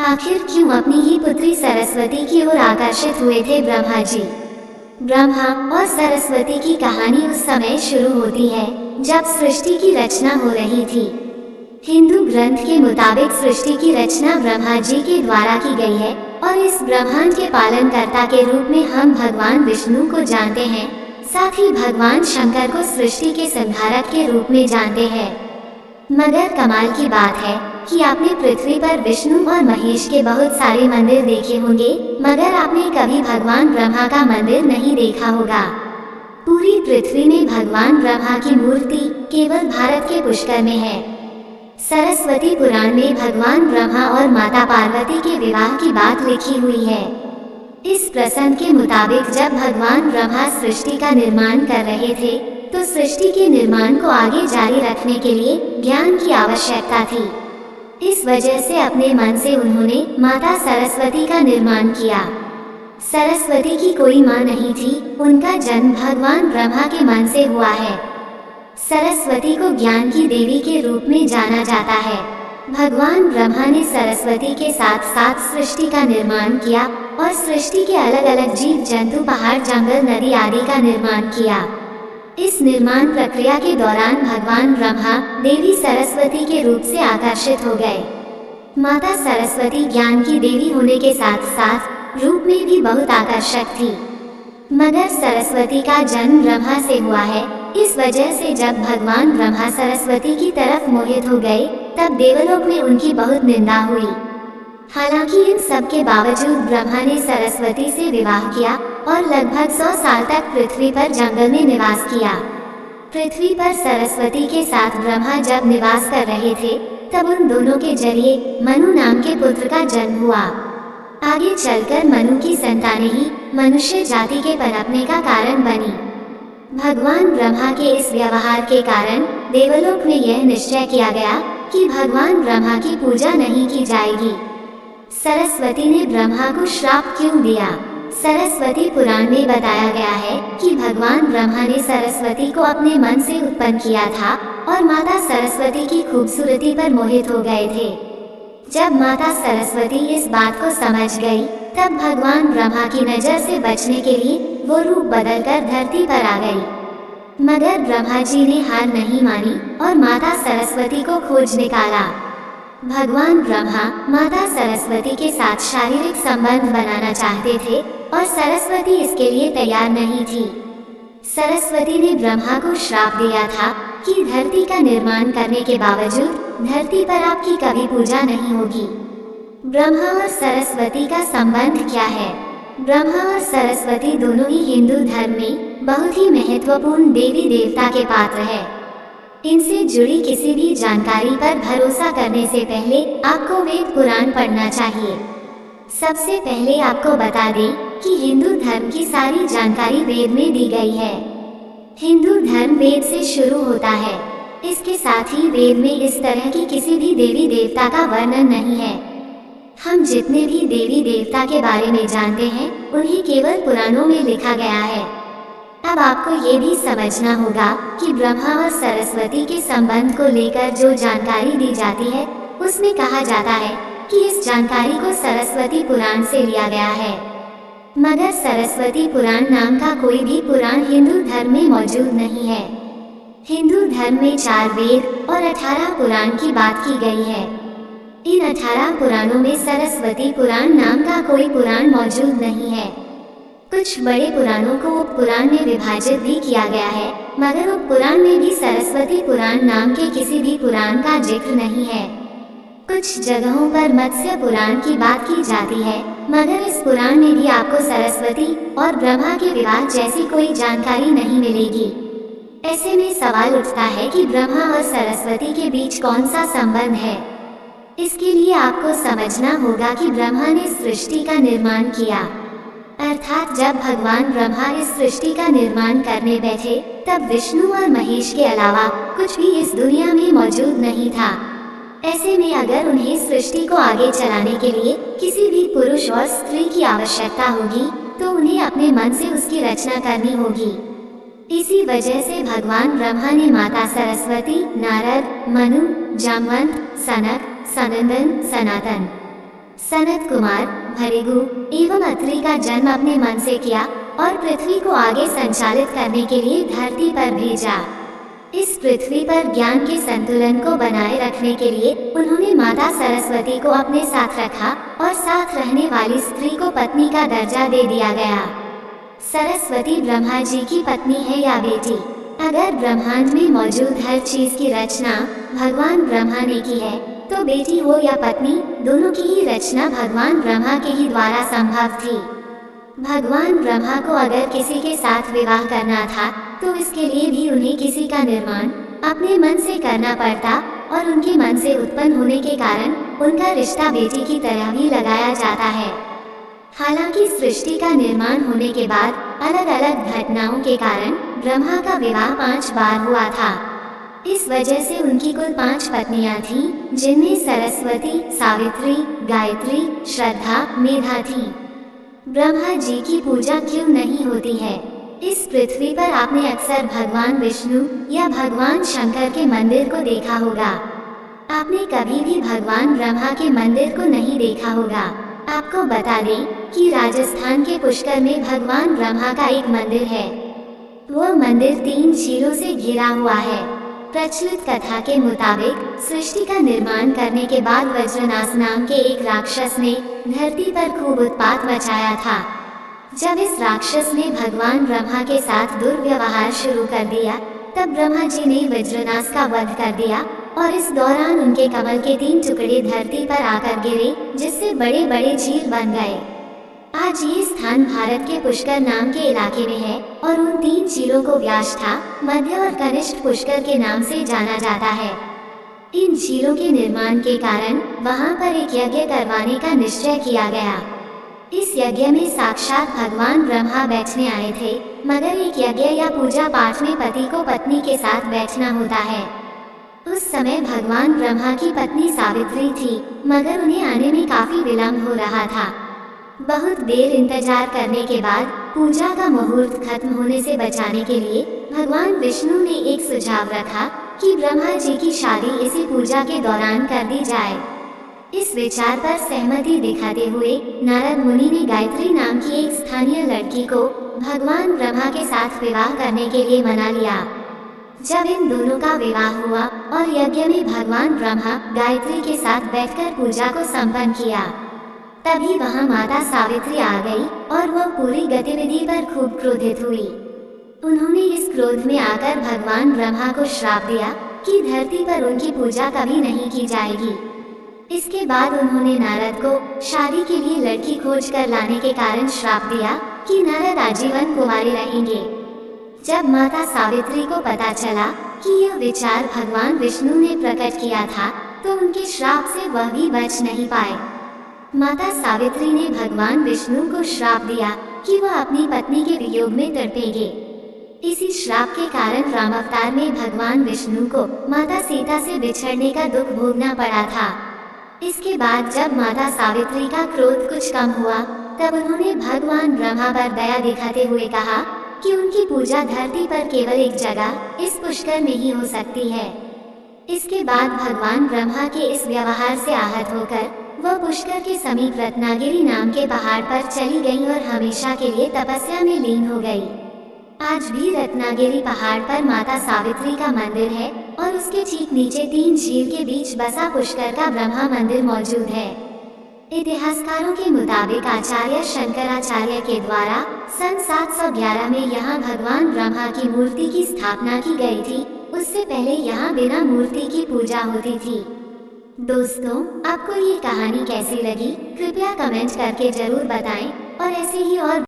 आखिर क्यों अपनी ही पुत्री सरस्वती की ओर आकर्षित हुए थे ब्रह्मा जी। ब्रह्मा और सरस्वती की कहानी उस समय शुरू होती है जब सृष्टि की रचना हो रही थी। हिंदू ग्रंथ के मुताबिक सृष्टि की रचना ब्रह्मा जी के द्वारा की गई है और इस ब्रह्मांड के पालनकर्ता के रूप में हम भगवान विष्णु को जानते हैं। साथ ही भगवान शंकर को सृष्टि के संहारक के रूप में जानते हैं। मगर कमाल की बात है कि आपने पृथ्वी पर विष्णु और महेश के बहुत सारे मंदिर देखे होंगे, मगर आपने कभी भगवान ब्रह्मा का मंदिर नहीं देखा होगा। पूरी पृथ्वी में भगवान ब्रह्मा की मूर्ति केवल भारत के पुष्कर में है। सरस्वती पुराण में भगवान ब्रह्मा और माता पार्वती के विवाह की बात लिखी हुई है। इस प्रसंग के मुताबिक जब भगवान ब्रह्मा सृष्टि का निर्माण कर रहे थे तो सृष्टि के निर्माण को आगे जारी रखने के लिए ज्ञान की आवश्यकता थी। इस वजह से अपने मन से उन्होंने माता सरस्वती का निर्माण किया। सरस्वती की कोई माँ नहीं थी, उनका जन्म भगवान ब्रह्मा के मन से हुआ है। सरस्वती को ज्ञान की देवी के रूप में जाना जाता है। भगवान ब्रह्मा ने सरस्वती के साथ साथ सृष्टि का निर्माण किया और सृष्टि के अलग अलग जीव जंतु, पहाड़, जंगल, नदी आदि का निर्माण किया। इस निर्माण प्रक्रिया के दौरान भगवान ब्रह्मा देवी सरस्वती के रूप से आकर्षित हो गए। माता सरस्वती ज्ञान की देवी होने के साथ साथ रूप में भी बहुत आकर्षक थी। मगर सरस्वती का जन्म ब्रह्मा से हुआ है, इस वजह से जब भगवान ब्रह्मा सरस्वती की तरफ मोहित हो गए तब देवलोक में उनकी बहुत निंदा हुई। हालांकि इन सब के बावजूद ब्रह्मा ने सरस्वती से विवाह किया और लगभग 100 साल तक पृथ्वी पर जंगल में निवास किया। पृथ्वी पर सरस्वती के साथ ब्रह्मा जब निवास कर रहे थे तब उन दोनों के जरिए मनु नाम के पुत्र का जन्म हुआ। आगे चलकर मनु की संतानें ही मनुष्य जाति के पनपने का कारण बनी। भगवान ब्रह्मा के इस व्यवहार के कारण देवलोक में यह निश्चय किया गया कि भगवान ब्रह्मा की पूजा नहीं की जाएगी। सरस्वती ने ब्रह्मा को श्राप क्यों दिया? सरस्वती पुराण में बताया गया है कि भगवान ब्रह्मा ने सरस्वती को अपने मन से उत्पन्न किया था और माता सरस्वती की खूबसूरती पर मोहित हो गए थे। जब माता सरस्वती इस बात को समझ गई तब भगवान ब्रह्मा की नजर से बचने के लिए वो रूप बदलकर धरती पर आ गई। मगर ब्रह्मा जी ने हार नहीं मानी और माता सरस्वती को खोज निकाला। भगवान ब्रह्मा माता सरस्वती के साथ शारीरिक संबंध बनाना चाहते थे और सरस्वती इसके लिए तैयार नहीं थी। सरस्वती ने ब्रह्मा को श्राप दिया था कि धरती का निर्माण करने के बावजूद धरती पर आपकी कभी पूजा नहीं होगी। ब्रह्मा और सरस्वती का संबंध क्या है? ब्रह्मा और सरस्वती दोनों ही हिंदू धर्म में बहुत ही महत्वपूर्ण देवी देवता के पात्र है। इनसे जुड़ी किसी भी जानकारी पर भरोसा करने से पहले आपको वेद पुराण पढ़ना चाहिए। सबसे पहले आपको बता दें कि हिंदू धर्म की सारी जानकारी वेद में दी गई है। हिंदू धर्म वेद से शुरू होता है। इसके साथ ही वेद में इस तरह की किसी भी देवी देवता का वर्णन नहीं है। हम जितने भी देवी देवता के बारे में जानते हैं उन्हें केवल पुराणों में लिखा गया है। अब आपको ये भी समझना होगा कि ब्रह्मा और सरस्वती के संबंध को लेकर जो जानकारी दी जाती है उसमें कहा जाता है कि इस जानकारी को सरस्वती पुराण से लिया गया है। मगर सरस्वती पुराण नाम का कोई भी पुराण हिंदू धर्म में मौजूद नहीं है। हिंदू धर्म में 4 वेद और 18 पुराण की बात की गई है। इन 18 पुराणों में सरस्वती पुराण नाम का कोई पुराण मौजूद नहीं है। कुछ बड़े पुराणों को उप पुराण में विभाजित भी किया गया है, मगर उप पुराण में भी सरस्वती पुराण नाम के किसी भी पुराण का जिक्र नहीं है। कुछ जगहों पर मत्स्य पुराण की बात की जाती है, मगर इस पुराण में भी आपको सरस्वती और ब्रह्मा के विवाह जैसी कोई जानकारी नहीं मिलेगी। ऐसे में सवाल उठता है कि ब्रह्मा और सरस्वती के बीच कौन सा संबंध है। इसके लिए आपको समझना होगा कि ब्रह्मा ने सृष्टि का निर्माण किया, अर्थात जब भगवान ब्रह्मा इस सृष्टि का निर्माण करने बैठे तब विष्णु और महेश के अलावा कुछ भी इस दुनिया में मौजूद नहीं था। ऐसे में अगर उन्हें सृष्टि को आगे चलाने के लिए किसी भी पुरुष और स्त्री की आवश्यकता होगी तो उन्हें अपने मन से उसकी रचना करनी होगी। इसी वजह से भगवान ब्रह्मा ने माता सरस्वती, नारद, मनु, जामवंत, सनक, सनंदन, सनातन, सनत कुमार, भृगु एवं अत्रि का जन्म अपने मन से किया और पृथ्वी को आगे संचालित करने के लिए धरती पर भेजा। इस पृथ्वी पर ज्ञान के संतुलन को बनाए रखने के लिए उन्होंने माता सरस्वती को अपने साथ रखा और साथ रहने वाली स्त्री को पत्नी का दर्जा दे दिया गया। सरस्वती ब्रह्मा जी की पत्नी है या बेटी? अगर ब्रह्मांड में मौजूद हर चीज की रचना भगवान ब्रह्मा ने की है, तो बेटी हो या पत्नी, दोनों की ही रचना भगवान ब्रह्मा के ही द्वारा संभव थी। भगवान ब्रह्मा को अगर किसी के साथ विवाह करना था, तो इसके लिए भी उन्हें किसी का निर्माण अपने मन से करना पड़ता और उनके मन से उत्पन्न होने के कारण उनका रिश्ता बेटी की तरह भी लगाया जाता है। हालांकि सृष्टि का निर्माण होने के बाद अलग अलग घटनाओं के कारण ब्रह्मा का विवाह 5 बार हुआ था। इस वजह से उनकी कुल 5 पत्नियां थीं, जिनमें सरस्वती, सावित्री, गायत्री, श्रद्धा, मेधा थी। ब्रह्मा जी की पूजा क्यों नहीं होती है? इस पृथ्वी पर आपने अक्सर भगवान विष्णु या भगवान शंकर के मंदिर को देखा होगा। आपने कभी भी भगवान ब्रह्मा के मंदिर को नहीं देखा होगा। आपको बता दें कि राजस्थान के पुष्कर में भगवान ब्रह्मा का एक मंदिर है। वो मंदिर 3 झीलों से घिरा हुआ है। प्रचलित कथा के मुताबिक सृष्टि का निर्माण करने के बाद वज्रनास नाम के एक राक्षस ने धरती पर खूब उत्पात मचाया था। जब इस राक्षस ने भगवान ब्रह्मा के साथ दुर्व्यवहार शुरू कर दिया, तब ब्रह्मा जी ने वज्रनास का वध कर दिया और इस दौरान उनके कमल के 3 टुकड़े धरती पर आकर गिरे, जिससे बड़े बड़े झील बन गए। आज ये स्थान भारत के पुष्कर नाम के इलाके में है और उन 3 झीलों को व्याष्ठा, मध्य और कनिष्ठ पुष्कर के नाम से जाना जाता है। इन झीलों के निर्माण के कारण वहां पर एक यज्ञ करवाने का निश्चय किया गया। इस यज्ञ में साक्षात भगवान ब्रह्मा बैठने आए थे, मगर एक यज्ञ या पूजा पाठ में पति को पत्नी के साथ बैठना होता है। उस समय भगवान ब्रह्मा की पत्नी सावित्री थी, मगर उन्हें आने में काफी विलंब हो रहा था। बहुत देर इंतजार करने के बाद पूजा का मुहूर्त खत्म होने से बचाने के लिए भगवान विष्णु ने एक सुझाव रखा कि ब्रह्मा जी की शादी इसी पूजा के दौरान कर दी जाए। इस विचार पर सहमति दिखाते हुए नारद मुनि ने गायत्री नाम की एक स्थानीय लड़की को भगवान ब्रह्मा के साथ विवाह करने के लिए मना लिया। जब इन दोनों का विवाह हुआ और यज्ञ में भगवान ब्रह्मा गायत्री के साथ बैठकर पूजा को संपन्न किया, तभी वहां माता सावित्री आ गई और वह पूरी गतिविधि पर खूब क्रोधित हुई। उन्होंने इस क्रोध में आकर भगवान ब्रह्मा को श्राप दिया कि धरती पर उनकी पूजा कभी नहीं की जाएगी। इसके बाद उन्होंने नारद को शादी के लिए लड़की खोज कर लाने के कारण श्राप दिया कि नारद आजीवन कुंवारे रहेंगे। जब माता सावित्री को पता चला कि यह विचार भगवान विष्णु ने प्रकट किया था, तो उनके श्राप से वह भी बच नहीं पाए। माता सावित्री ने भगवान विष्णु को श्राप दिया कि वह अपनी पत्नी के वियोग में तड़पेंगे। इसी श्राप के कारण राम अवतार में भगवान विष्णु को माता सीता से बिछड़ने का दुख भोगना पड़ा था। इसके बाद जब माता सावित्री का क्रोध कुछ कम हुआ, तब उन्होंने भगवान ब्रह्मा पर दया दिखाते हुए कहा कि उनकी पूजा धरती पर केवल एक जगह, इस पुष्कर में ही हो सकती है। इसके बाद भगवान ब्रह्मा के इस व्यवहार से आहत होकर वह पुष्कर के समीप रत्नागिरी नाम के पहाड़ पर चली गई और हमेशा के लिए तपस्या में लीन हो गई। आज भी रत्नागिरी पहाड़ पर माता सावित्री का मंदिर है और उसके ठीक नीचे 3 झील के बीच बसा पुष्कर का ब्रह्मा मंदिर मौजूद है। इतिहासकारों के मुताबिक आचार्य शंकराचार्य के द्वारा सन 711 में यहाँ भगवान ब्रह्मा की मूर्ति की स्थापना की गई थी। उससे पहले यहाँ बिना मूर्ति की पूजा होती थी। दोस्तों, आपको ये कहानी कैसी लगी? कृपया कमेंट करके जरूर बताएं और ऐसे ही और